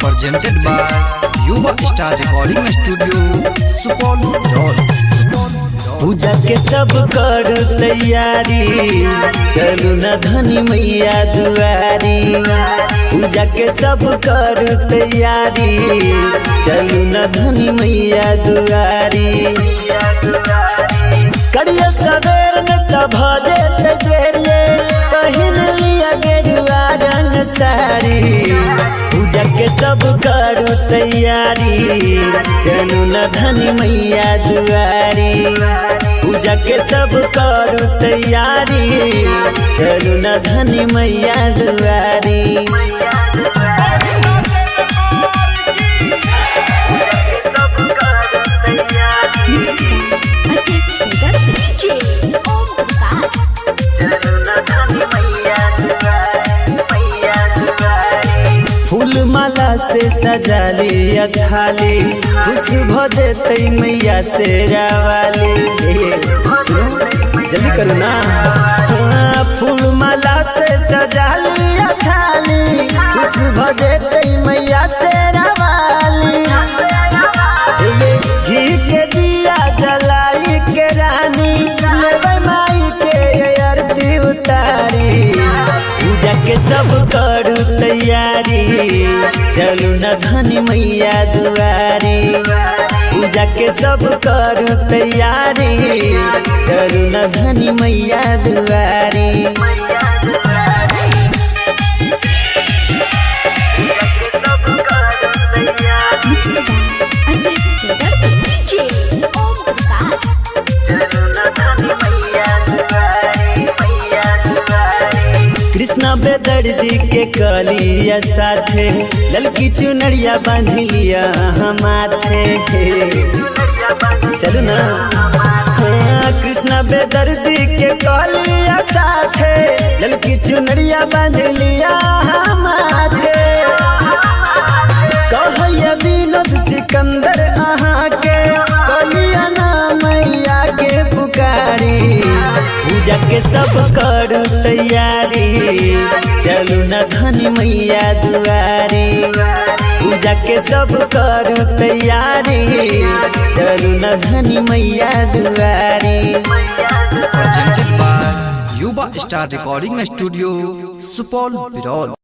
Presented by Yuva Star Recording Studio, Supol Dhol। पूजा के सब कर तैयारी, चलू न धनी मैया दुआरी। पूजा के सब कर तैयारी, चलू न धनी मैया दुआरी। करिया सवेर न तब भजे तेरे, पहिन लिया गेरुआ रंग सारी। पूजा के सब करू तैयारी, चलू न धनी मैया दुआरी। पूजा के सब करू तैयारी, चलू न धनी मैया दुआरी। फूल माला से सजा लिया थाली, खुश भजे तई मैया से रावाली। जल्दी करो ना। फूल माला से सजा लिया थाली, खुश भजे तई मैया से रावाली। घी के दिया जलाई के रानी, लेबै माई के आरती उतारी। पूजा के सब करू तैयारी, चलू न धनी मैया दुआरी। पूजा के सब करू तैयारी, चलू न धनी मैया दुआरी। कृष्णा बेदर्दी के कलिया साथे, ललकी चुनरिया बांध लिया माथे। चलो ना। कृष्णा बेदर्दी के कलिया साथे, ललकी चुनरिया बांध लिया माथे। कहैया विनोद सिकंदर अहाँ के, कलिया ना मैया के पुकारी। पूजा के सब करू तैयारी, चलू न धनी मैया दुआरी। पूजा के सब करू तैयारी, चलू न धनी मैया दुआरी। Presented by Yuva Star Recording Studio, Supol Dhol।